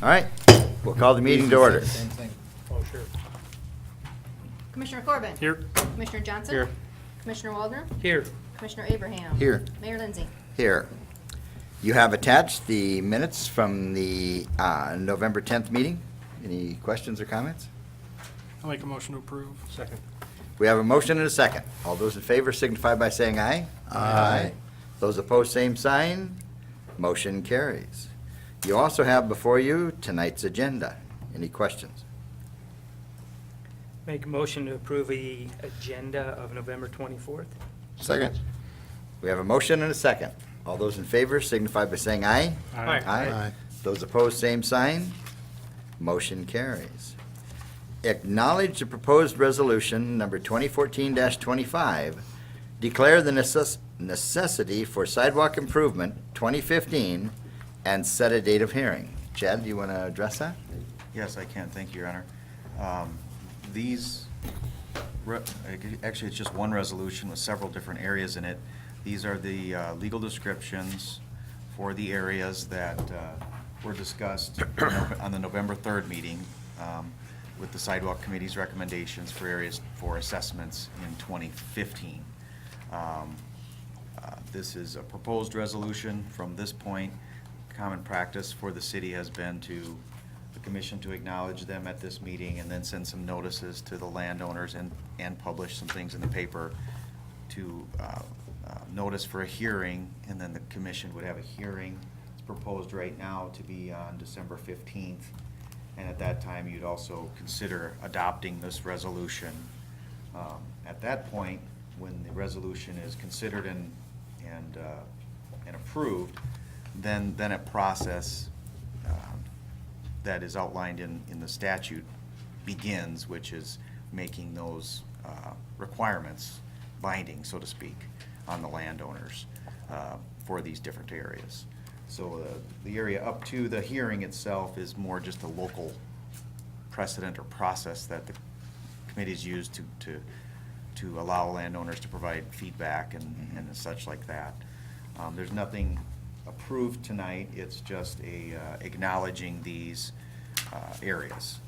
All right, we'll call the meeting to order. Same thing. Oh, sure. Commissioner Corbin. Here. Commissioner Johnson. Here. Commissioner Waldron. Here. Commissioner Abraham. Here. Mayor Lindsay. Here. You have attached the minutes from the November 10th meeting. Any questions or comments? I'll make a motion to approve. Second. We have a motion and a second. All those in favor signify by saying aye. Aye. Those opposed, same sign. Motion carries. You also have before you tonight's agenda. Any questions? Make a motion to approve the agenda of November 24th. Second. We have a motion and a second. All those in favor signify by saying aye. Aye. Aye. Those opposed, same sign. Motion carries. Acknowledge the proposed resolution number 2014-25, declare the necessity for sidewalk improvement 2015, and set a date of hearing. Chad, do you want to address that? Yes, I can. Thank you, Your Honor. Actually, it's just one resolution with several different areas in it. These are the legal descriptions for the areas that were discussed on the November 3rd meeting with the Sidewalk Committee's recommendations for areas for assessments in 2015. This is a proposed resolution. From this point, common practice for the city has been to the commission to acknowledge them at this meeting and then send some notices to the landowners and publish some things in the paper to notice for a hearing, and then the commission would have a hearing. It's proposed right now to be on December 15th, and at that time, you'd also consider adopting this resolution. At that point, when the resolution is considered and approved, then a process that is outlined in the statute begins, which is making those requirements binding, so to speak, on the landowners for these different areas. So the area up to the hearing itself is more just a local precedent or process that the committees use to allow landowners to provide feedback and such like that. There's nothing approved tonight. It's just acknowledging these areas.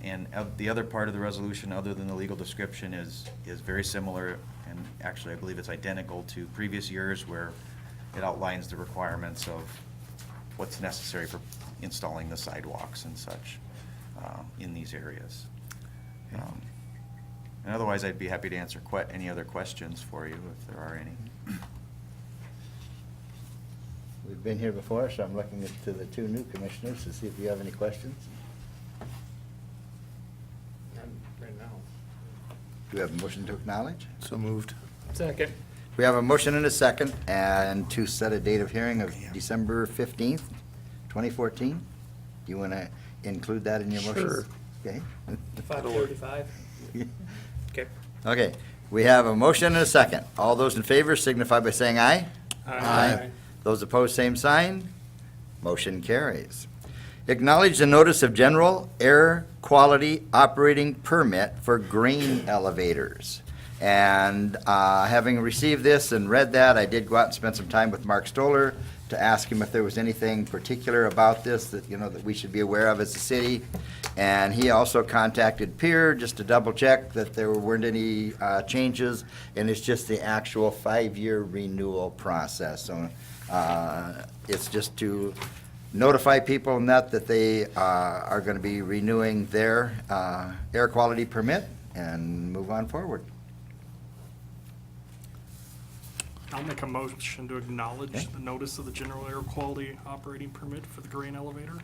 And the other part of the resolution, other than the legal description, is very similar, and actually I believe it's identical to previous years, where it outlines the requirements of what's necessary for installing the sidewalks and such in these areas. And otherwise, I'd be happy to answer any other questions for you if there are any. We've been here before, so I'm looking to the two new commissioners to see if you have any questions. Right now. Do we have a motion to acknowledge? So moved. Second. We have a motion and a second, and to set a date of hearing of December 15th, 2014. Do you want to include that in your motion? Sure. Okay. 5:35. Okay. Okay, we have a motion and a second. All those in favor signify by saying aye. Aye. Those opposed, same sign. Motion carries. Acknowledge the notice of general air quality operating permit for grain elevators. And having received this and read that, I did go out and spend some time with Mark Stoller to ask him if there was anything particular about this that, that we should be aware of as a city. And he also contacted Pier just to double check that there weren't any changes, and it's just the actual 5-year renewal process. So it's just to notify people that they are going to be renewing their air quality permit and move on forward. I'll make a motion to acknowledge Okay. the notice of the general air quality operating permit for the grain elevator.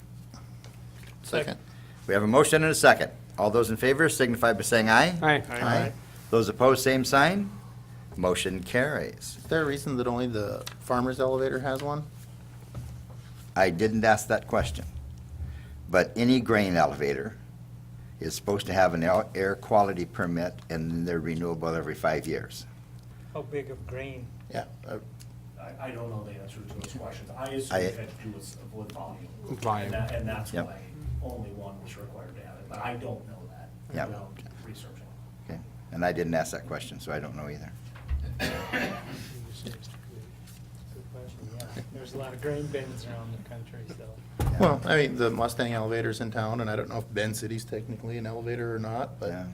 Second. We have a motion and a second. All those in favor signify by saying aye. Aye. Those opposed, same sign. Motion carries. Is there a reason that only the farmer's elevator has one? I didn't ask that question, but any grain elevator is supposed to have an air quality permit, and they're renewable every 5 years. How big of grain? Yeah. I don't know the answer to those questions. I assume I- it had to do with volume. Volume. And that's Yep. why only one was required to have it, but I don't know that Yep. without researching. Okay, and I didn't ask that question, so I don't know either. There's a lot of grain bins around the country, so. Well, I mean, the Mustang elevator's in town, and I don't know if Bend City's technically an elevator or not, but Yeah.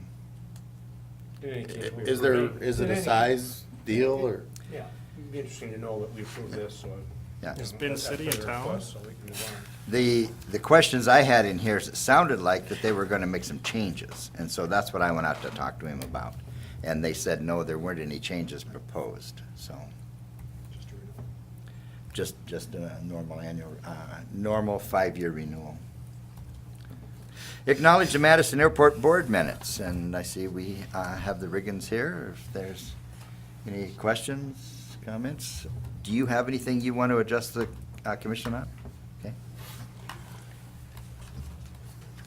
is it a size deal, or? Yeah, it'd be interesting to know that we approved this, so. Yeah. Is Bend That's City in further town? request, so we can move on. The questions I had in here, is it sounded like that they were gonna make some changes, and so that's what I went out to talk to him about. And they said, no, there weren't any changes proposed, so, Just to read it. just a normal annual, normal 5-year renewal. Acknowledge the Madison Airport Board minutes, and I see we have the Riggins here. If there's any questions, comments? Do you have anything you want to address the commission on? Okay.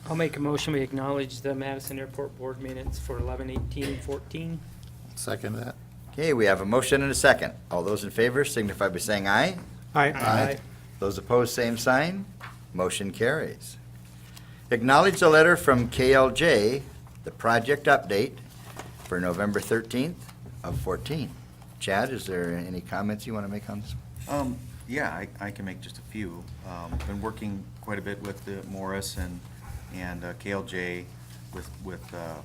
I'll make a motion, we acknowledge the Madison Airport Board minutes for 11/18/14. Second that. Okay, we have a motion and a second. All those in favor signify by saying aye. Aye. Those opposed, same sign. Motion carries. Acknowledge the letter from KLJ, the project update for November 13th of 14. Chad, is there any comments you want to make on this? Yeah, I can make just a few. Been working quite a bit with the Morris and KLJ with the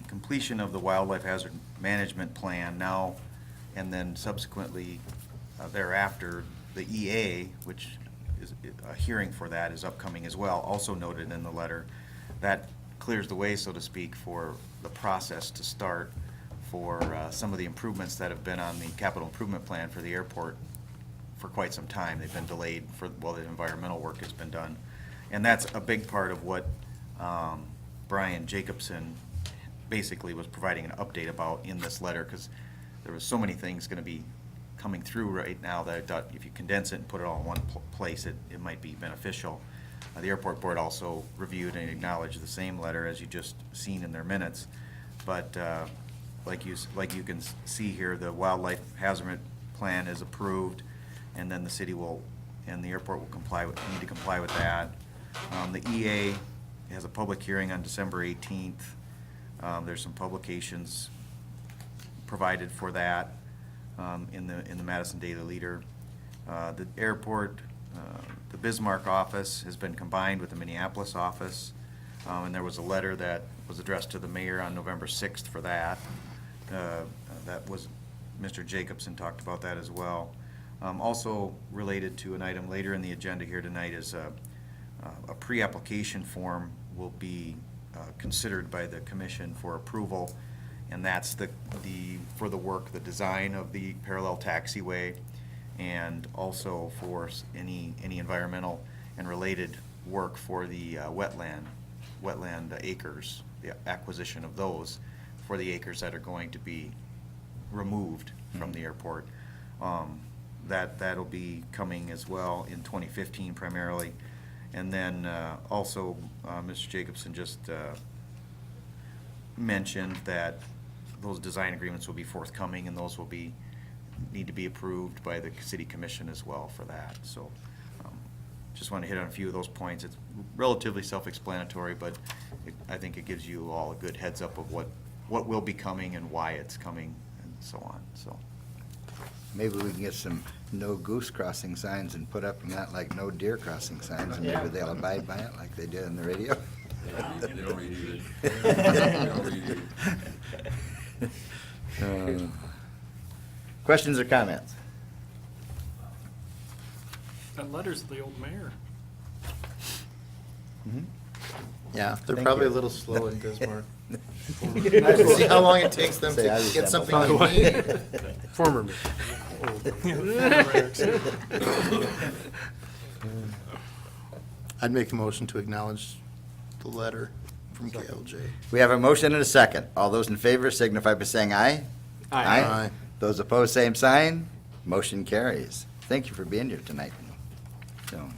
completion of the wildlife hazard management plan now, and then subsequently thereafter, the EA, which is a hearing for that is upcoming as well, also noted in the letter. That clears the way, so to speak, for the process to start for some of the improvements that have been on the capital improvement plan for the airport for quite some time. They've been delayed while the environmental work has been done. And that's a big part of what Brian Jacobson basically was providing an update about in this letter, because there was so many things going to be coming through right now that I thought if you condense it and put it all in one place, it might be beneficial. The airport board also reviewed and acknowledged the same letter as you just seen in their minutes. But like you can see here, the wildlife hazard plan is approved, and then the city will, and the airport will need to comply with that. The EA has a public hearing on December 18th. There's some publications provided for that in the Madison Daily Leader. The airport, the Bismarck office has been combined with the Minneapolis office, and there was a letter that was addressed to the mayor on November 6th for that. That was, Mr. Jacobson talked about that as well. Also related to an item later in the agenda here tonight is a pre-application form will be considered by the commission for approval, and that's for the work, the design of the parallel taxiway, and also for any environmental and related work for the wetland acres, the acquisition of those for the acres that are going to be removed from the airport. That'll be coming as well in 2015 primarily. And then also, Mr. Jacobson just mentioned that those design agreements will be forthcoming, and those will need to be approved by the city commission as well for that. So just want to hit on a few of those points. It's relatively self-explanatory, but I think it gives you all a good heads up of what will be coming and why it's coming and so on. So Maybe we can get some no goose crossing signs and put up not like no deer crossing signs, and maybe they'll abide by it like they did on the radio. They don't read it. They don't read it. Questions or comments? That letter's the old mayor. Yeah, they're Thank probably you. a little slow in Bismarck. See how long it takes them Say I to get resemble something they need. Former mayor. I'd make a motion to acknowledge the letter from KLJ. We have a motion and a second. All those in favor signify by saying aye. Aye. Those opposed, same sign. Motion carries. Thank you for being here tonight. So,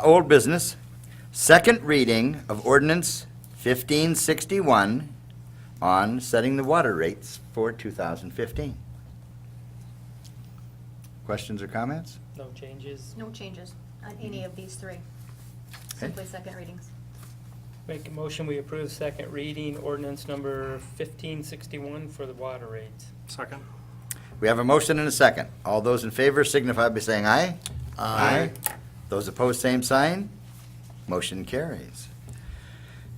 old business, second reading of ordinance 1561 on setting the water rates for 2015. Questions or comments? No changes. No changes on any of these three. Simply second readings. Make a motion, we approve second reading ordinance number 1561 for the water rates. Second. We have a motion and a second. All those in favor signify by saying aye. Those opposed, same sign. Motion carries.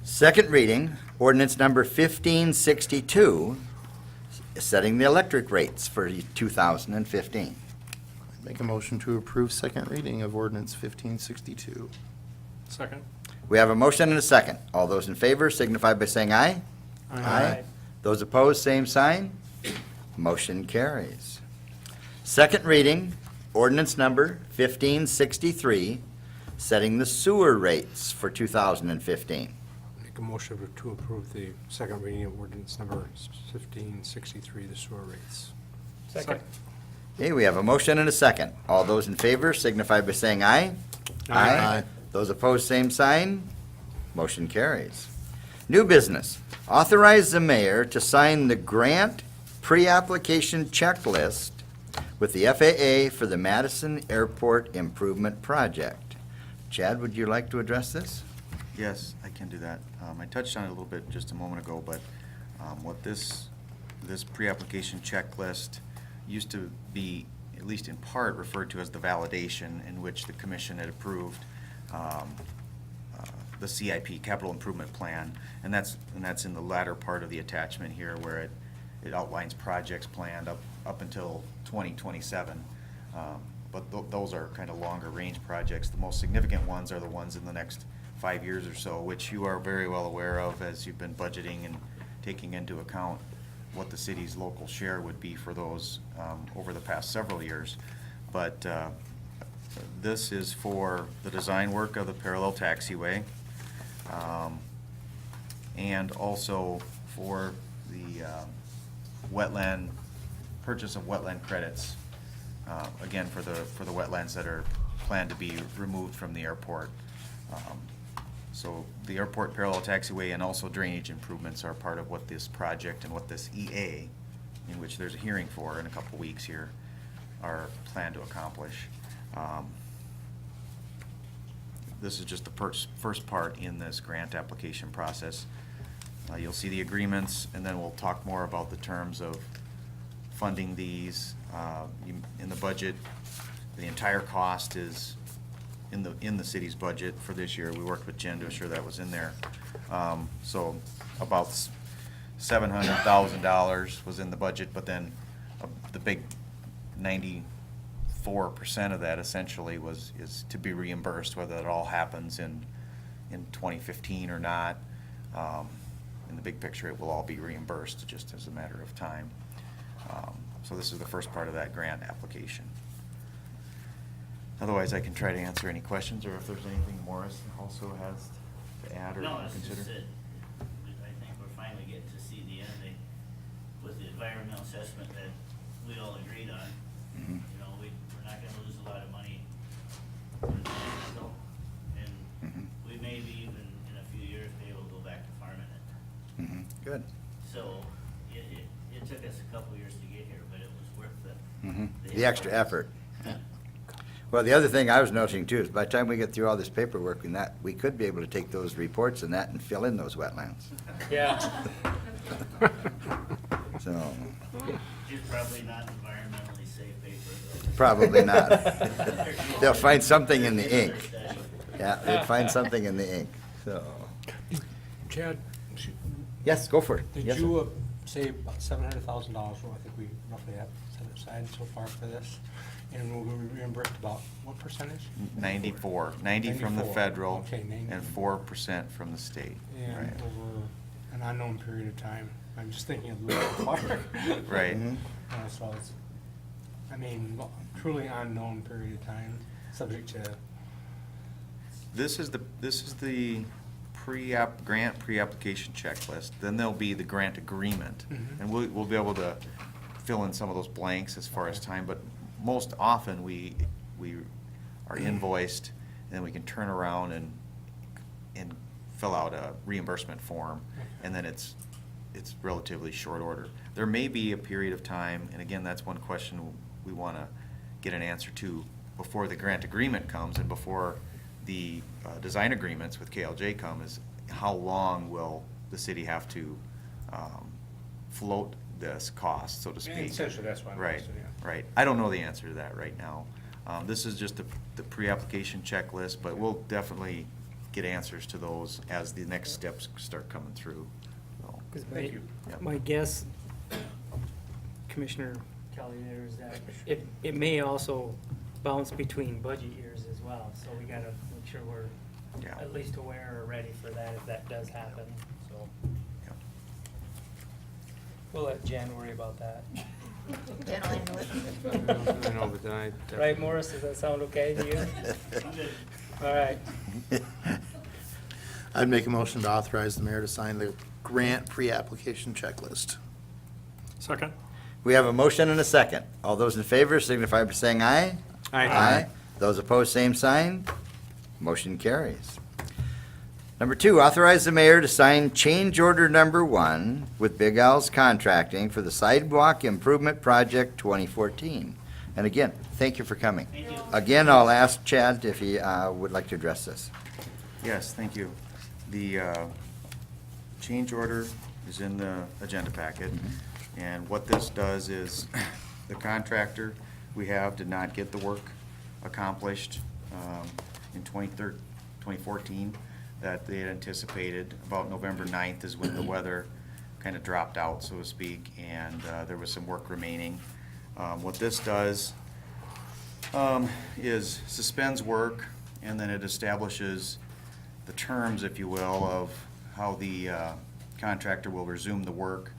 Second reading, ordinance number 1562, setting the electric rates for 2015. Make a motion to approve second reading of ordinance 1562. Second. We have a motion and a second. All those in favor signify by saying aye. Those opposed, same sign. Motion carries. Second reading, ordinance number 1563, setting the sewer rates for 2015. Make a motion to approve the second reading of ordinance number 1563, the sewer rates. Second. Okay, we have a motion and a second. All those in favor signify by saying aye. Aye. Those opposed, same sign. Motion carries. New business. Authorize the mayor to sign the grant pre-application checklist with the FAA for the Madison Airport Improvement Project. Chad, would you like to address this? Yes, I can do that. I touched on it a little bit just a moment ago, but what this pre-application checklist used to be, at least in part, referred to as the validation, in which the commission had approved the CIP, Capital Improvement Plan, and that's in the latter part of the attachment here, where it outlines projects planned up until 2027. But those are kind of longer range projects. The most significant ones are the ones in the next 5 years or so, which you are very well aware of as you've been budgeting and taking into account what the city's local share would be for those over the past several years. But this is for the design work of the parallel taxiway, and also for the purchase of wetland credits, again, for the wetlands that are planned to be removed from the airport. So the airport parallel taxiway and also drainage improvements are part of what this project and what this EA, in which there's a hearing for in a couple weeks here, are planned to accomplish. This is just the first part in this grant application process. You'll see the agreements, and then we'll talk more about the terms of funding these. In the budget, the entire cost is in the city's budget for this year. We worked with Jen to assure that was in there. So about $700,000 was in the budget, but then the big 94% of that essentially is to be reimbursed, whether it all happens in 2015 or not. In the big picture, it will all be reimbursed just as a matter of time. So this is the first part of that grant application. Otherwise, I can try to answer any questions, or if there's anything Morris also has to add or No, it's consider. just that, I think we're finally getting to see the end with the environmental assessment that we all agreed on. Mhm. You know, we're not gonna lose a lot of money for the landfill, and Mhm. we may be even in a few years be able to go back to farming it. Mhm. Good. So, it took us a couple years to get here, but it was worth Mhm. the The extra effort. Well, the other thing I was noticing too is by the time we get through all this paperwork and that, we could be able to take those reports and that and fill in those wetlands. Yeah. So, It's probably not environmentally safe paper. probably not. They'll find something in the ink. Yeah, they'll find something in the ink, so. Chad, Yes, go for it. did Yes, sir. you say about $700,000, what I think we roughly have set aside so far for this? And we'll be reimbursed about what percentage? 94, 90 from the 94. federal Okay, 90. and 4% from the state. And Right. over an unknown period of time. I'm just thinking of the park. Right. Mhm. So it's, I mean, truly unknown period of time, subject to, This is the grant pre-application checklist. Then there'll be the grant agreement. Mhm. And we'll be able to fill in some of those blanks as far as time, but most often we are invoiced, and then we can turn around and fill out a reimbursement form, and then it's relatively short order. There may be a period of time, and again, that's one question we want to get an answer to before the grant agreement comes and before the design agreements with KLJ come, is how long will the city have to float this cost, so to speak. Essentially, that's why I'm Right, asking, yeah. right. I don't know the answer to that right now. This is just the pre-application checklist, but we'll definitely get answers to those as the next steps start coming through. So, 'Cause Thank you. Yep. my guess, Commissioner Kelly, there is that it may also bounce between budget years as well, so we gotta make sure we're Yeah. at least aware or ready for that if that does happen, so. Yep. We'll let Jen worry about that. Generally, I know, but then I. Right, Morris, does that sound okay to you? I'm good. All right. I'd make a motion to authorize the mayor to sign the grant pre-application checklist. Second? We have a motion and a second. All those in favor signify by saying aye. Aye. Those opposed, same sign. Motion carries. Number 2, authorize the mayor to sign change order number 1 with Big Al's Contracting for the Sidewalk Improvement Project 2014. And again, thank you for coming. Thank you. Again, I'll ask Chad if he would like to address this. Yes, thank you. The change order is in the agenda packet, and what this does is, the contractor we have did not get the work accomplished in 2014 that they had anticipated. About November 9th is when the weather kind of dropped out, so to speak, and there was some work remaining. What this does is suspends work, and then it establishes the terms, if you will, of how the contractor will resume the work.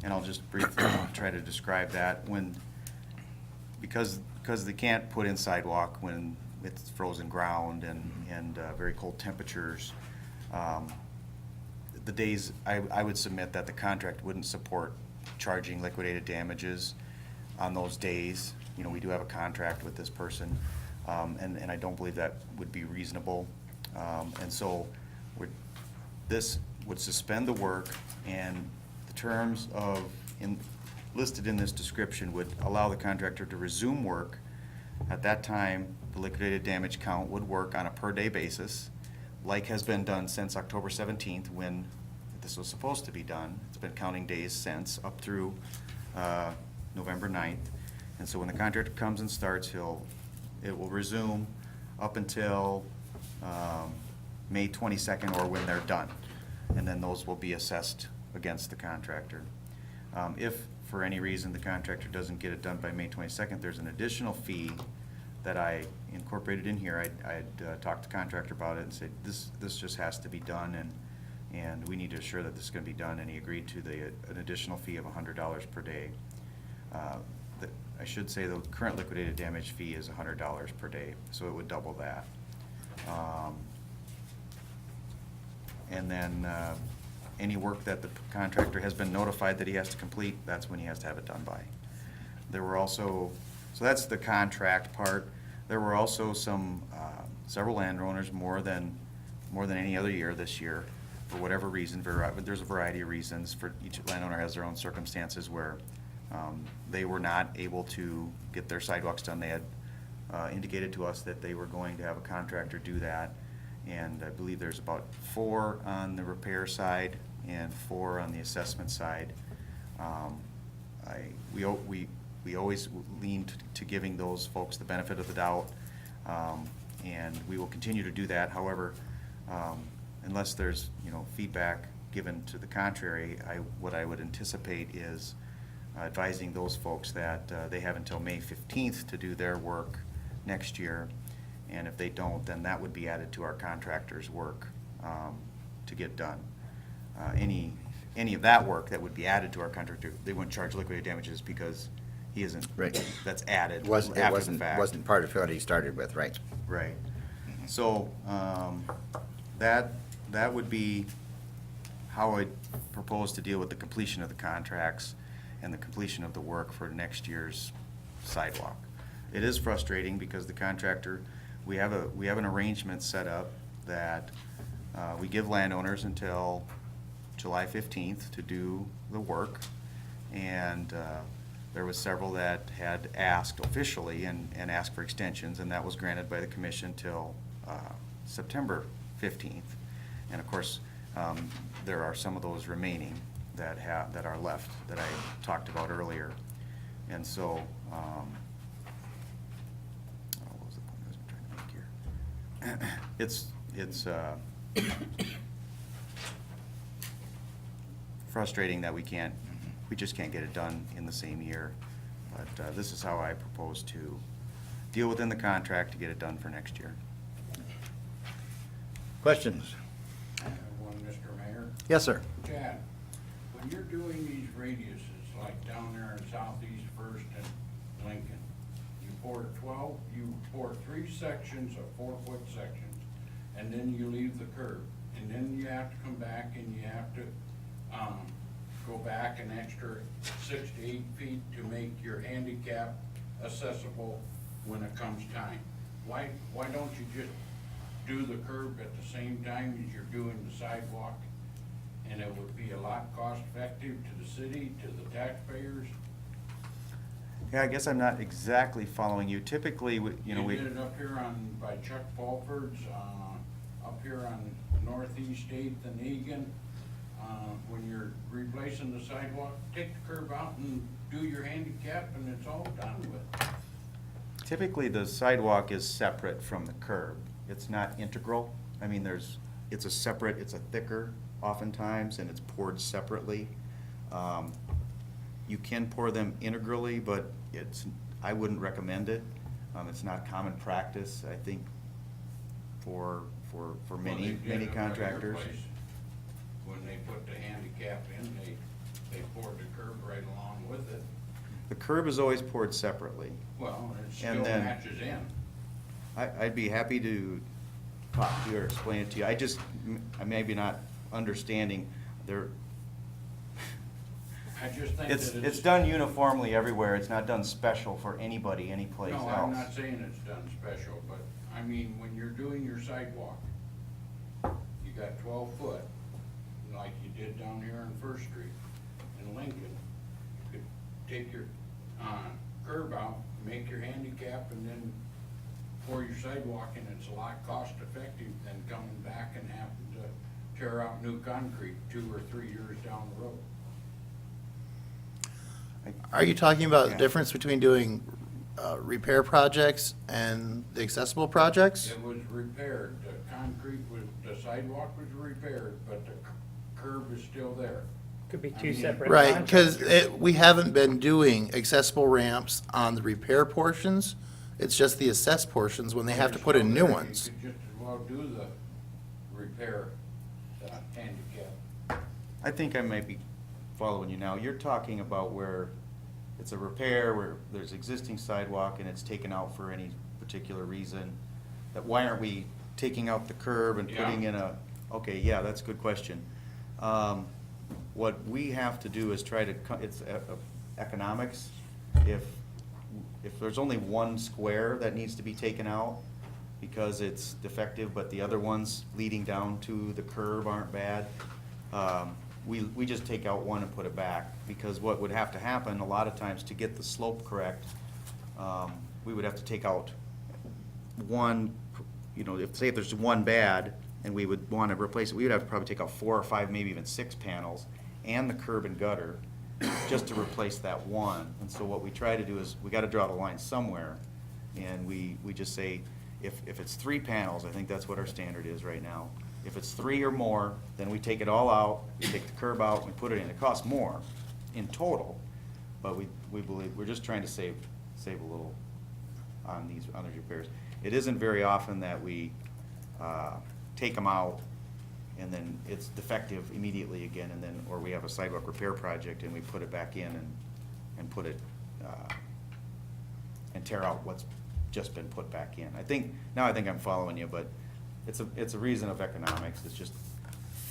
And I'll just briefly try to describe that. Because they can't put in sidewalk when it's frozen ground and very cold temperatures, the days, I would submit that the contract wouldn't support charging liquidated damages on those days. You know, we do have a contract with this person, and I don't believe that would be reasonable. And so this would suspend the work, and the terms listed in this description would allow the contractor to resume work. At that time, the liquidated damage count would work on a per-day basis, like has been done since October 17th, when this was supposed to be done. It's been counting days since, up through November 9th. And so when the contractor comes and starts, it will resume up until May 22nd, or when they're done. And then those will be assessed against the contractor. If, for any reason, the contractor doesn't get it done by May 22nd, there's an additional fee that I incorporated in here. I'd talked to the contractor about it and said, this just has to be done, and we need to assure that this is going to be done, and he agreed to an additional fee of $100 per day. I should say the current liquidated damage fee is $100 per day, so it would double that. And then any work that the contractor has been notified that he has to complete, that's when he has to have it done by. There were also, so that's the contract part. There were also several landowners, more than any other year this year, for whatever reason. There's a variety of reasons. For each landowner has their own circumstances where they were not able to get their sidewalks done. They had indicated to us that they were going to have a contractor do that. And I believe there's about 4 on the repair side and 4 on the assessment side. We always lean to giving those folks the benefit of the doubt, and we will continue to do that. However, unless there's feedback given to the contrary, what I would anticipate is advising those folks that they have until May 15th to do their work next year. And if they don't, then that would be added to our contractor's work to get done. Any of that work that would be added to our contractor, they wouldn't charge liquidated damages because he isn't. Right. That's added It after the fact. wasn't part of what he started with, right? Right. So that would be how I propose to deal with the completion of the contracts and the completion of the work for next year's sidewalk. It is frustrating because the contractor, we have an arrangement set up that we give landowners until July 15th to do the work, and there was several that had asked officially and asked for extensions, and that was granted by the commission till September 15th. And of course, there are some of those remaining that are left, that I talked about earlier. And so, what was the point I was trying to make here? It's frustrating that we just can't get it done in the same year. But this is how I propose to deal within the contract to get it done for next year. Questions? I have one, Mr. Mayor. Yes, sir. Chad, when you're doing these radiuses, like down there in Southeast First and Lincoln, you pour 3 sections of 4-foot sections, and then you leave the curb. And then you have to come back and you have to, go back an extra 6 to 8 feet to make your handicap accessible when it comes time. Why don't you just do the curb at the same time as you're doing the sidewalk? And it would be a lot cost effective to the city, to the taxpayers. Yeah, I guess I'm not exactly following you. Typically, we. You did it up here by Chuck Fulford's, up here on Northeast 8th and Egan. When you're replacing the sidewalk, take the curb out and do your handicap and it's all done with. Typically, the sidewalk is separate from the curb. It's not integral. I mean, it's a thicker oftentimes, and it's poured separately. You can pour them integrally, but I wouldn't recommend it. It's not common practice, I think, for many contractors. When they put the handicap in, they poured the curb right along with it. The curb is always poured separately. Well, it still And then- matches in. I'd be happy to talk to you or explain it to you. I maybe not understanding there. I just think It's that it's done uniformly everywhere. It's not done special for anybody, anyplace No, else. I'm not saying it's done special, but, I mean, when you're doing your sidewalk, you got 12 foot, like you did down here on First Street in Lincoln. You could take your, curb out, make your handicap, and then pour your sidewalk, and it's a lot cost effective than coming back and having to tear out new concrete 2 or 3 years down the road. Are you talking about the Yeah. difference between doing repair projects and the accessible projects? It was repaired, the sidewalk was repaired, but the curb is still there. Could be I two mean- separate Right, because contractors. we haven't been doing accessible ramps on the repair portions. It's just the assessed portions when they have to put in new ones. You could just as well do the repair, the handicap. I think I might be following you now. You're talking about where it's a repair, where there's existing sidewalk and it's taken out for any particular reason. That why aren't we taking out the curb and putting in okay, yeah, that's a good question. What we have to do is try to, it's economics. If there's only one square that needs to be taken out because it's defective, but the other ones leading down to the curb aren't bad, we just take out one and put it back. Because what would have to happen, a lot of times, to get the slope correct, we would have to take out one, say if there's one bad, and we would want to replace it, we would have to probably take out 4 or 5, maybe even 6 panels, and the curb and gutter, just to replace that one. And so what we try to do is, we gotta draw the line somewhere, and we just say, if it's 3 panels, I think that's what our standard is right now. If it's 3 or more, then we take it all out, we take the curb out, we put it in. It costs more in total, but we believe, we're just trying to save a little on these repairs. It isn't very often that we take them out and then it's defective immediately again, and then, or we have a sidewalk repair project and we put it back in and put it, and tear out what's just been put back in. I think I'm following you, but it's a reason of economics. It's just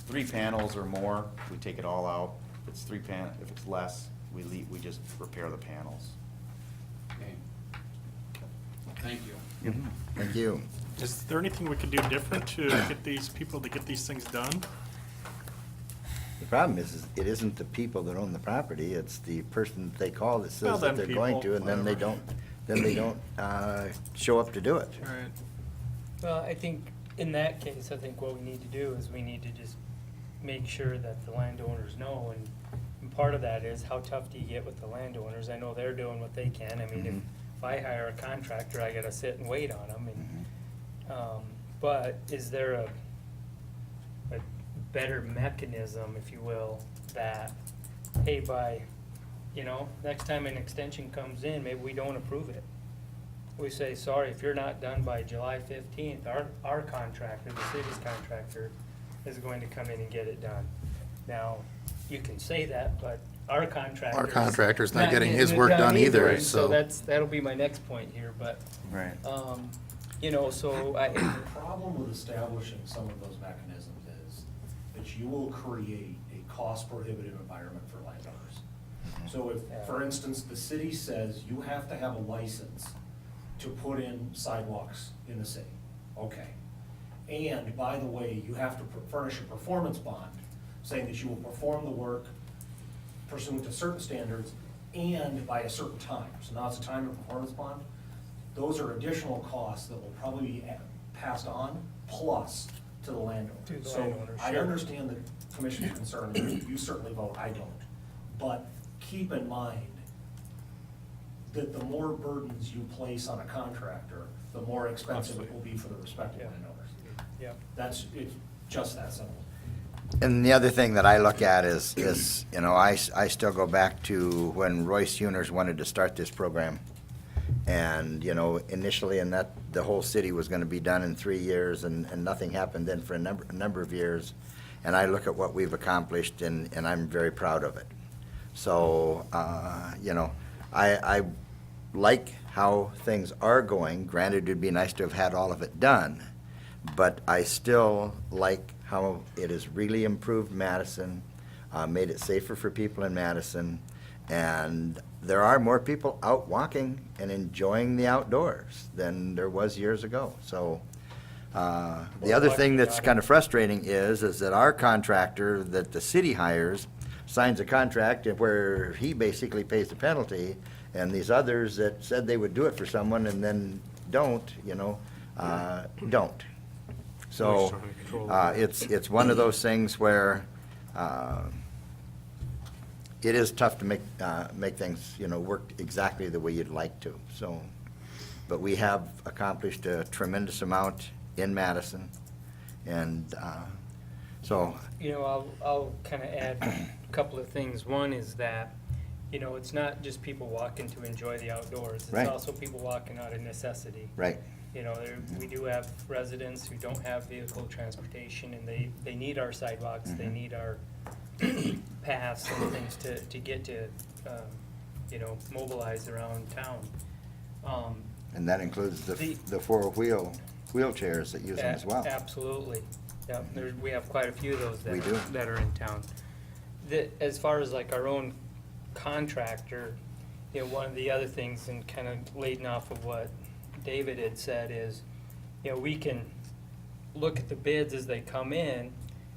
3 panels or more, we take it all out. If it's if it's less, we just repair the panels. Okay. Thank you. Thank you. Is there anything we could do different to get these people to get these things done? The problem is it isn't the people that own the property, it's the person that they call that Well, says that then they're going people, to, and then they whatever. don't show up to do it. Right. Well, I think in that case, I think what we need to do is we need to just make sure that the landowners know, and part of that is how tough do you get with the landowners? I know they're doing what they can. I mean, if I hire a contractor, I gotta sit and wait on them, and, but is there a better mechanism, if you will, that, hey, next time an extension comes in, maybe we don't approve it. We say, sorry, if you're not done by July 15th, our contractor, the city's contractor, is going to come in and get it done. Now, you can say that, but our contractor. Our contractor's not getting his work done either, and so. that'll be my next point here, but, Right. so I, The problem with establishing some of those mechanisms is that you will create a cost prohibitive environment for landowners. So if, for instance, the city says you have to have a license to put in sidewalks in the city, okay. And by the way, you have to furnish a performance bond saying that you will perform the work pursuant to certain standards and by a certain time. So now it's a time of performance bond. Those are additional costs that will probably be passed on plus to the landowner. To the So landowner, I sure. understand the commission's concern, you certainly vote, I don't. But keep in mind that the more burdens you place on a contractor, the more expensive it will be for the respective Yeah. landowners. yeah. It's just that simple. And the other thing that I look at is, I still go back to when Royce Huners wanted to start this program. And, initially the whole city was gonna be done in 3 years, and nothing happened then for a number of years. And I look at what we've accomplished, and I'm very proud of it. So, I like how things are going. Granted, it'd be nice to have had all of it done, but I still like how it has really improved Madison, made it safer for people in Madison, and there are more people out walking and enjoying the outdoors than there was years ago. So, the other thing that's kind of frustrating is that our contractor that the city hires signs a contract where he basically pays the penalty, and these others that said they would do it for someone and then don't. Don't. So, it's one of those things where, it is tough to make things, work exactly the way you'd like to, so. But we have accomplished a tremendous amount in Madison, and, so. I'll kind of add a couple of things. One is that, it's not just people walking to enjoy the outdoors. Right. It's also people walking out of necessity. Right. We do have residents who don't have vehicle transportation, and they need our sidewalks, they need our paths and things to get to, mobilize around town. And that includes the wheelchairs that use them as well. Absolutely. Yeah, we have quite a few of those We do. that are in town. As far as like our own contractor, one of the other things, and kind of leading off of what David had said, is, we can look at the bids as they come in,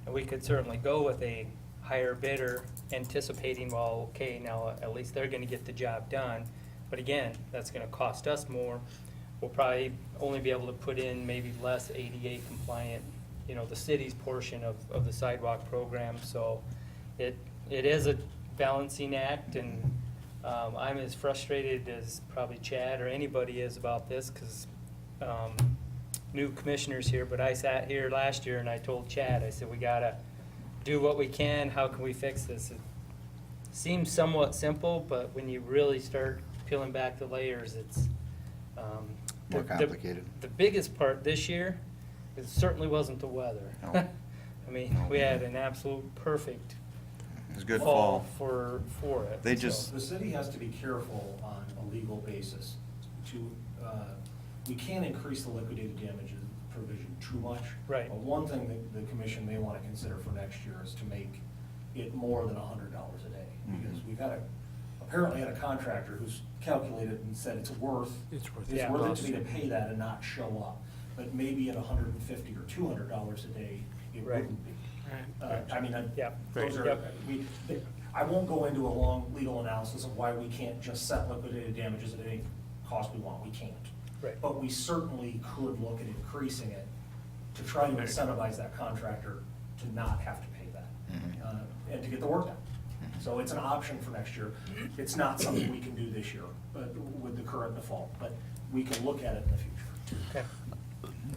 and we could certainly go with a higher bidder, anticipating, well, okay, now at least they're gonna get the job done. But again, that's gonna cost us more. We'll probably only be able to put in maybe less ADA compliant, the city's portion of the sidewalk program. So it is a balancing act, and I'm as frustrated as probably Chad or anybody is about this, because new commissioners here, but I sat here last year and I told Chad, I said, we gotta do what we can. How can we fix this? It seems somewhat simple, but when you really start peeling back the layers, it's More complicated. The biggest part this year, it certainly wasn't the weather. No. I mean, we had an absolute perfect It was a good fall fall. for it. They so. just- The city has to be careful on a legal basis we can't increase the liquidated damages provision too much. Right. But one thing that the commission may want to consider for next year is to make it more than $100 a day. Because we've apparently had a contractor who's calculated and said it's worth it to me to pay that and not show up. But maybe at $150 or $200 a day, it Right. wouldn't be. Right. Those are, I won't go into a long legal analysis of why we can't just set liquidated damages at any cost we want. We can't. Right. But we certainly could look at increasing it to try to incentivize that contractor to not have to pay that. and to get the work done. So it's an option for next year. It's not something we can do this year, but with the current default, but we can look at it in the future. Okay.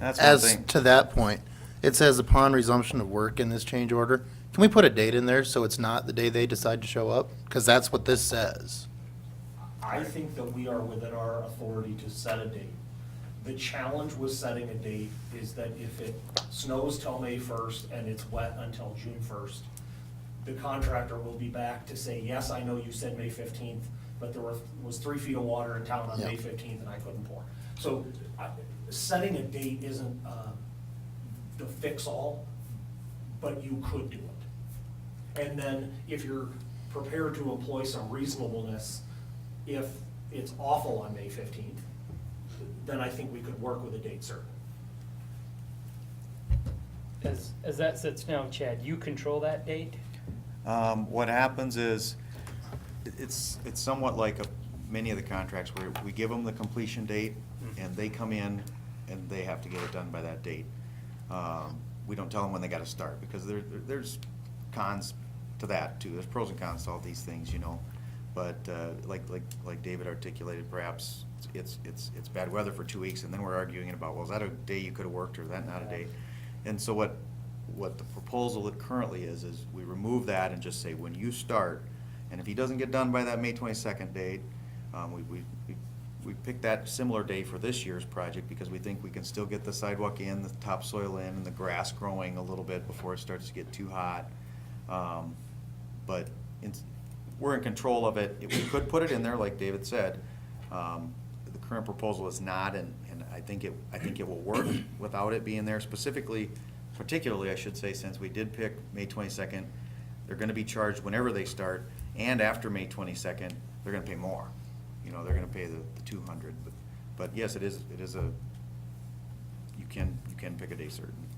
That's one As thing. to that point, it says upon resumption of work in this change order. Can we put a date in there so it's not the day they decide to show up? Because that's what this says. I think that we are within our authority to set a date. The challenge with setting a date is that if it snows till May 1st and it's wet until June 1st, the contractor will be back to say, yes, I know you said May 15th, but there was 3 feet of water in town on May Yep. 15th and I couldn't pour. So setting a date isn't the fix-all, but you could do it. And then if you're prepared to employ some reasonableness, if it's awful on May 15th, then I think we could work with a date certain. As that sits now, Chad, you control that date? What happens is, it's somewhat like many of the contracts where we give them the completion date, and they come in and they have to get it done by that date. We don't tell them when they gotta start, because there's cons to that too. There's pros and cons to all these things, you know. But, like David articulated, perhaps it's bad weather for 2 weeks, and then we're arguing about, well, is that a day you could've worked, or is that not a day? And so what the proposal currently is we remove that and just say, when you start, and if he doesn't get done by that May 22nd date, we picked that similar day for this year's project because we think we can still get the sidewalk in, the topsoil in, and the grass growing a little bit before it starts to get too hot. But we're in control of it. We could put it in there, like David said. The current proposal is not, and I think it will work without it being there. Particularly, I should say, since we did pick May 22nd, they're gonna be charged whenever they start, and after May 22nd, they're gonna pay more. You know, they're gonna pay the 200, but yes, it is you can pick a day certain.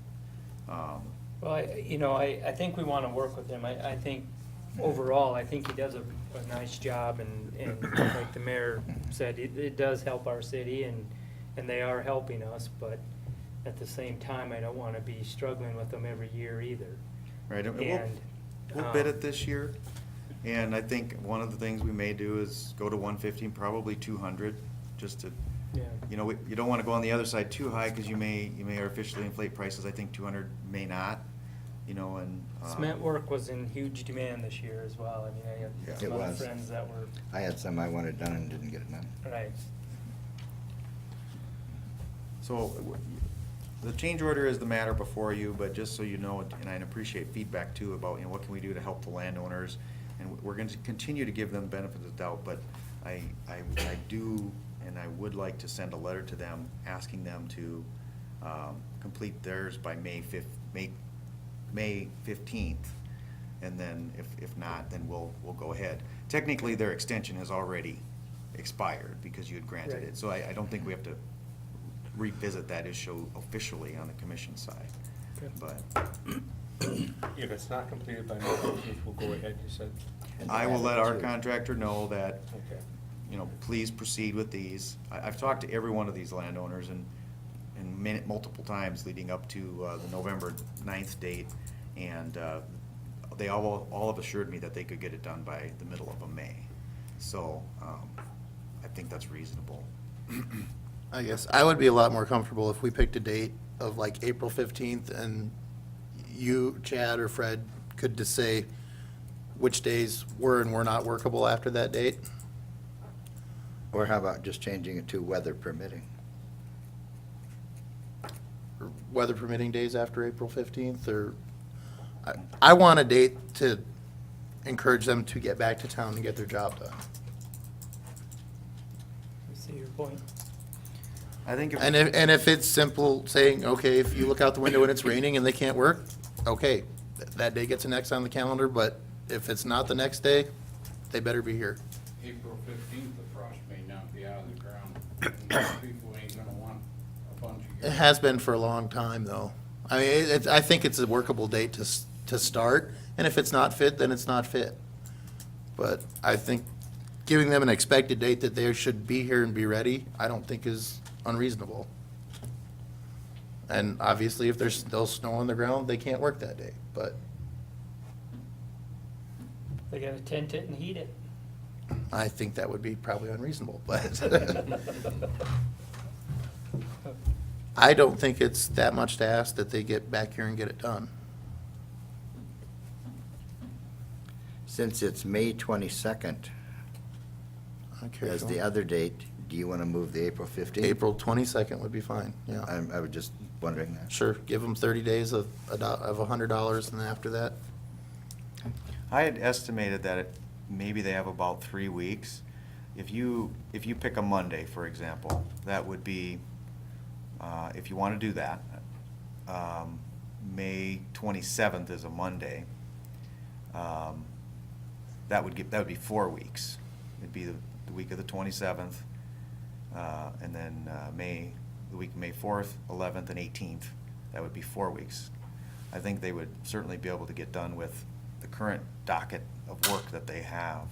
Well, I think we want to work with him. I think overall, I think he does a nice job, and like the mayor said, it does help our city, and they are helping us, but at the same time, I don't want to be struggling with them every year either. Right, and And, we'll bid it this year, and I think one of the things we may do is go to 115, probably 200, just to, Yeah. you know, you don't wanna go on the other side too high, cause you may artificially inflate prices. I think 200 may not, you know, and. Cement work was in huge demand this year as well. I mean, I Yeah. had some It other was. friends that were, I had some I wanted done and didn't get it done. right. So, the change order is the matter before you, but just so you know, and I appreciate feedback too about, you know, what can we do to help the landowners? And we're going to continue to give them the benefit of the doubt, but I do, and I would like to send a letter to them asking them to complete theirs by May 15th. And then if not, then we'll go ahead. Technically, their extension has already expired because you had granted Right. it. So I don't think we have to revisit that issue officially on the commission side. Okay. But If it's not completed by May 15th, we'll go ahead, you said? I will let our contractor know that, Okay. you know, please proceed with these. I've talked to every one of these landowners and multiple times leading up to the November 9th date, and they all have assured me that they could get it done by the middle of May. So I think that's reasonable. I guess I would be a lot more comfortable if we picked a date of like April 15th and you, Chad, or Fred could just say which days were and were not workable after that date. Or how about just changing it to weather permitting? Or weather permitting days after April 15th, or, I want a date to encourage them to get back to town and get their job done. I see your point. I think if. And if it's simple saying, okay, if you look out the window and it's raining and they can't work, okay, that day gets annexed on the calendar, but if it's not the next day, they better be here. April 15th, the frost may not be out of the ground. People ain't gonna want a bunch of. It has been for a long time, though. I mean, I think it's a workable date to start, and if it's not fit, then it's not fit. But I think giving them an expected date that they should be here and be ready, I don't think is unreasonable. And obviously, if there's still snow on the ground, they can't work that day, but They gotta tent it and heat it. I think that would be probably unreasonable, but I don't think it's that much to ask that they get back here and get it done. Since it's May 22nd Okay, as so the other date, do you want to move the April 15th? April 22nd would be fine, yeah. I was just wondering that. Sure, give them 30 days of $100, and then after that, I had estimated that maybe they have about 3 weeks. If you pick a Monday, for example, that would be, if you want to do that, May 27th is a Monday. That would be 4 weeks. It'd be the week of the 27th, and then the week of May 4th, 11th, and 18th. That would be 4 weeks. I think they would certainly be able to get done with the current docket of work that they have.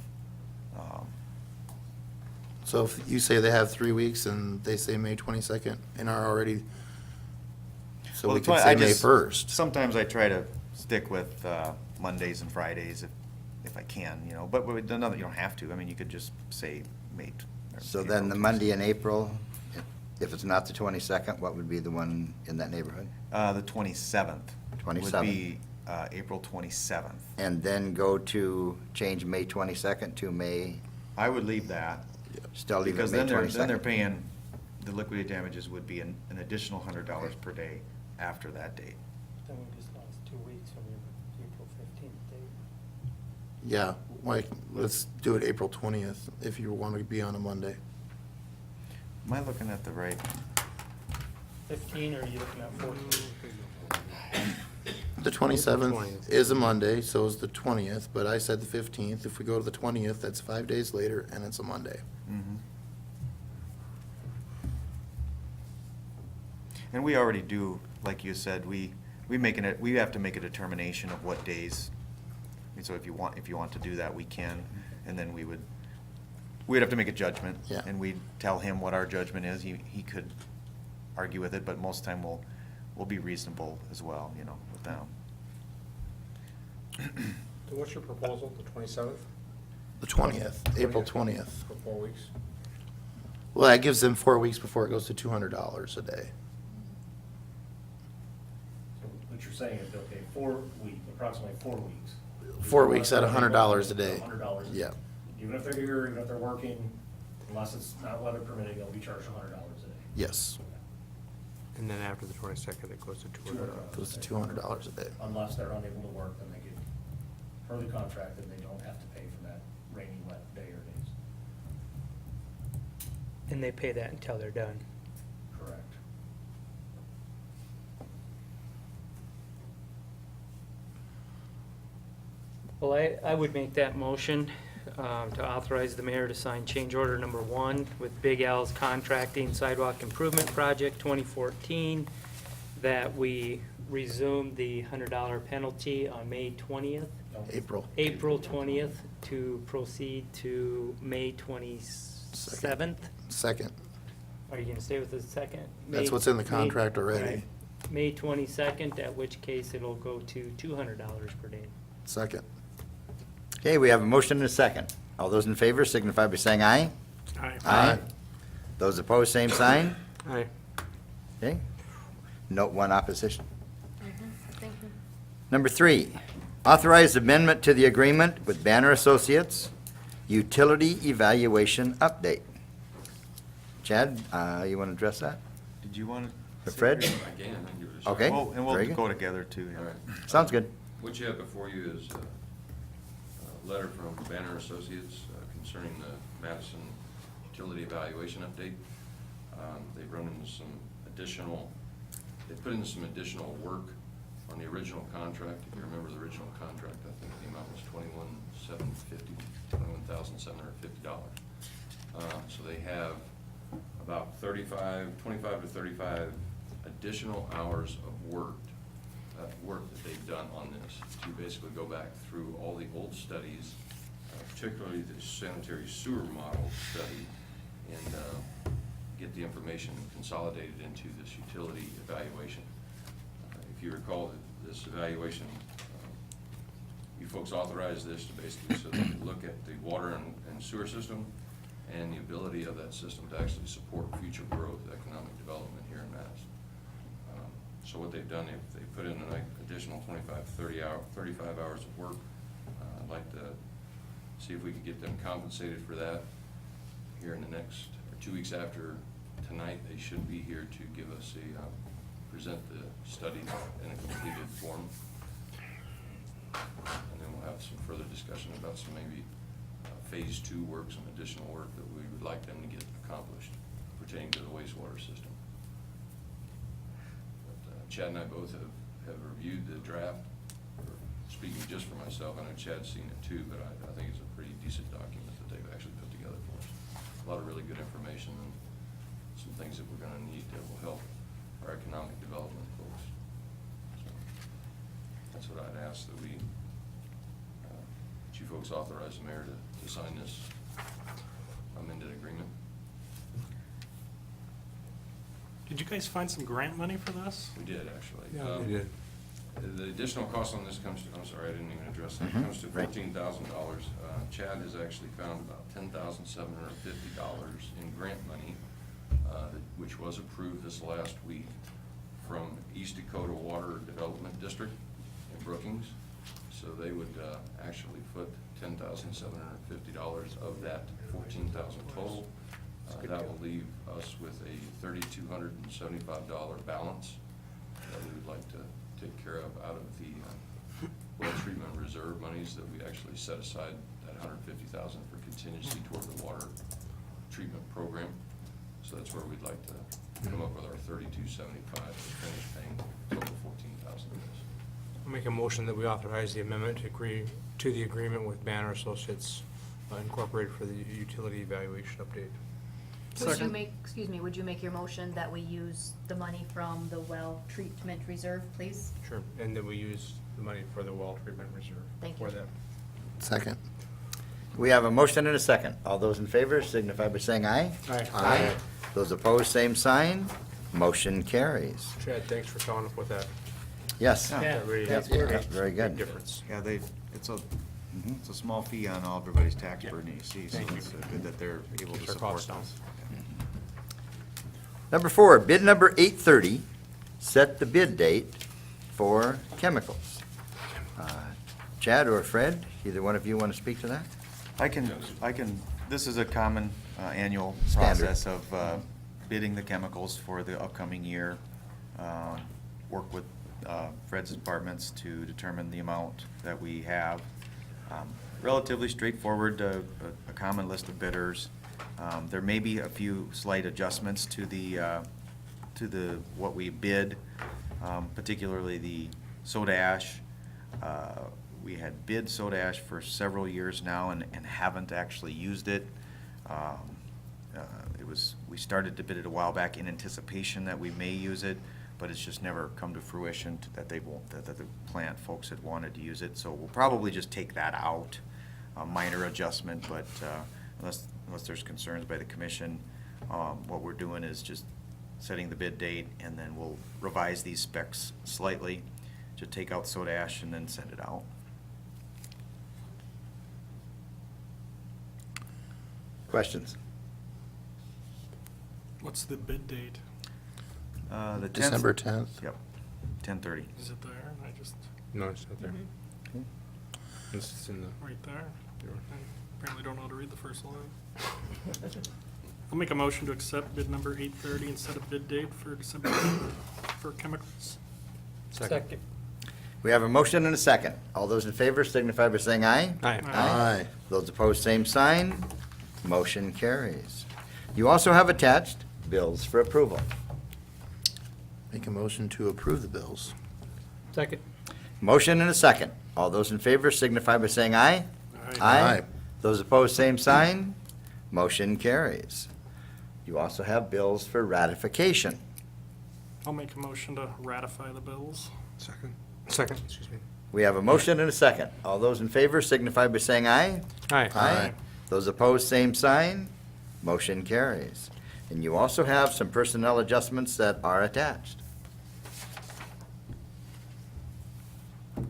so if you say they have 3 weeks and they say May 22nd and are already, so Well, we the could twen- say I May just- 1st. Sometimes I try to stick with Mondays and Fridays if I can, but with another, you don't have to. I mean, you could just say May. So then the Monday in April, if it's not the 22nd, what would be the one in that neighborhood? The 27th. Would 27th. be April 27th. And then go to change May 22nd to May, I would leave that. still leave it Because May then 22nd? they're paying, the liquidated damages would be an additional $100 per day after that date. Then we just lost 2 weeks from your April 15th date. Yeah, like, let's do it April 20th if you want to be on a Monday. Am I looking at the right? 15, or are you looking at 14? The 27th is a Monday, so is the 20th, but I said the 15th. If we go to the 20th, that's 5 days later, and it's a Monday. And we already do, like you said, we have to make a determination of what days. And so if you want to do that, we can, and then we'd have to make a judgment. Yeah. And we'd tell him what our judgment is. He could argue with it, but most time we'll be reasonable as well, with them. So what's your proposal, the 27th? The 20th, April 20th. For 4 weeks? Well, that gives them 4 weeks before it goes to $200 a day. So what you're saying is they'll pay approximately 4 weeks. 4 weeks at $100 a day. $100 a day. Yeah. Even if they're here, even if they're working, unless it's not weather permitting, they'll be charged $100 a day. Yes, And then after the 22nd, it goes to $200. goes to $200 a day. Unless they're unable to work, then they get, per the contract, then they don't have to pay for that rainy, wet day or days. And they pay that until they're done. Correct. Well, I would make that motion to authorize the mayor to sign change order number 1 with Big Al's Contracting Sidewalk Improvement Project 2014, that we resume the $100 penalty on May 20th, April 20th, to proceed to May 27th. Second. Are you gonna stay with the second? That's May- what's in the May- contract already. right. May 22nd, at which case it'll go to $200 per day. Second. Okay, we have a motion and a second. All those in favor signify by saying aye. Aye. Those opposed, same sign. Aye. Okay. Note 1 opposition. Thank you. Number 3, authorize amendment to the agreement with Banner Associates, utility evaluation update. Chad, you want to address that? Did you want to? Fred? I can give it a shot. Okay. And very we'll good. go together too. All right. Sounds good. What you have before you is a letter from Banner Associates concerning the Madison utility evaluation update. They've run into some additional, they put in some additional work on the original contract. If you remember the original contract, I think the amount was $21,750. So they have about 25 to 35 additional hours of work that they've done on this, to basically go back through all the old studies, particularly the sanitary sewer model study, and get the information consolidated into this utility evaluation. If you recall, this evaluation you folks authorize this to basically so they can look at the water and sewer system and the ability of that system to actually support future growth, economic development here in Madison. So what they've done, they put in an additional 35 hours of work. I'd like to see if we can get them compensated for that here in the next, or 2 weeks after tonight. They should be here to give us present the study in a completed form. And then we'll have some further discussion about some maybe phase 2 work, some additional work that we would like them to get accomplished pertaining to the wastewater system. Chad and I both have reviewed the draft. Speaking just for myself, I know Chad's seen it too, but I think it's a pretty decent document that they've actually put together for us. A lot of really good information and some things that we're gonna need that will help our economic development folks. So that's what I'd ask, that you folks authorize the mayor to sign this amended agreement. Did you guys find some grant money for this? We did, actually. Yeah, we did. The additional cost on this comes to, I'm sorry, I didn't even address that, Mhm, comes to right. $14,000. Chad has actually found about $10,750 in grant money, which was approved this last week from East Dakota Water Development District in Brookings. So they would actually foot $10,750 of that 14,000 total. That will leave us with a $3,275 balance that we would like to take care of out of the well treatment reserve monies that we actually set aside, that $150,000 for contingency toward the water treatment program. So that's where we'd like to come up with our $3,275 to finish paying total $14,000. I'll make a motion that we authorize the amendment to agree to the agreement with Banner Associates Incorporated for the utility evaluation update. Would you make, excuse me, would you make your motion that we use the money from the well treatment reserve, please? Sure, and then we use the money for the well treatment reserve. Thank For you. that. Second. We have a motion and a second. All those in favor signify by saying aye. Aye. Those opposed, same sign. Motion carries. Chad, thanks for coming up with that. Yes. Yeah. That really Yep, makes a yep, very good. difference. Yeah, it's a small fee on all everybody's tax burden, you see, so Thank you. it's good that they're able to Keeps our support costs down. this. Number 4, bid number 830, set the bid date for chemicals. Chad or Fred, either one of you want to speak to that? I can, this is a common annual Standard. process of bidding the chemicals for the upcoming year. Work with Fred's departments to determine the amount that we have. Relatively straightforward, a common list of bidders. There may be a few slight adjustments to what we bid, particularly the soda ash. We had bid soda ash for several years now and haven't actually used it. We started to bid it a while back in anticipation that we may use it, but it's just never come to fruition that they won't, that the plant folks had wanted to use it. So we'll probably just take that out, a minor adjustment, but unless there's concerns by the commission, what we're doing is just setting the bid date, and then we'll revise these specs slightly to take out soda ash and then send it out. Questions? What's the bid date? The 10th December 10th. Yep, 10:30. Is it there? I just, No, it's not there. Mm-hmm. It's in the. right there. I apparently don't know how to read the first line. I'll make a motion to accept bid number 830 and set a bid date for December 10th for chemicals. Second. We have a motion and a second. All those in favor signify by saying aye. Aye. Aye. Those opposed, same sign. Motion carries. You also have attached bills for approval. Make a motion to approve the bills. Second. Motion and a second. All those in favor signify by saying aye. Aye. Those opposed, same sign. Motion carries. You also have bills for ratification. I'll make a motion to ratify the bills. Second, excuse me. We have a motion and a second. All those in favor signify by saying aye. Aye. Those opposed, same sign. Motion carries. And you also have some personnel adjustments that are attached.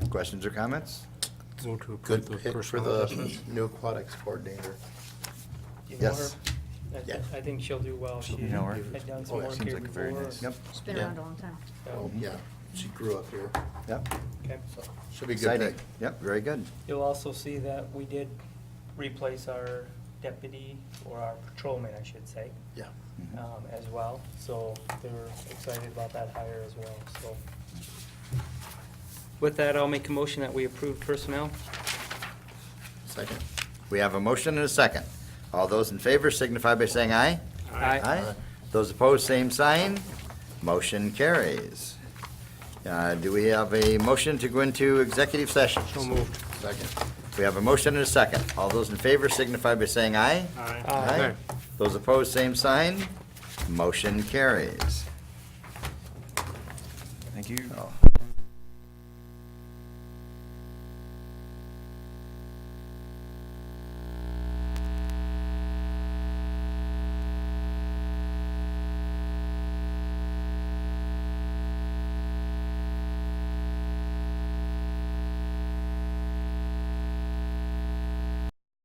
Questions or comments? Move to approve Good the pick for personnel the adjustments. new aquatics coordinator. You know Yes. her? Yeah. I think she'll do well. She You know her? had done some Oh, yeah. work Seems here like a very before. nice- Yep, It's been Yeah. around a long time. Oh, yeah, she grew up here, yep. Okay. so should be a good Exciting. pick. Yep, very good. You'll also see that we did replace our deputy, or our patrolman, I should say, Yeah. as well. So they were excited about that hire as well, so. With that, I'll make a motion that we approve personnel. Second. We have a motion and a second. All those in favor signify by saying aye. Aye. Those opposed, same sign. Motion carries. Do we have a motion to go into executive session? So moved. Second. We have a motion and a second. All those in favor signify by saying aye. Aye. Aye. Those opposed, same sign. Motion carries. Thank you. Oh.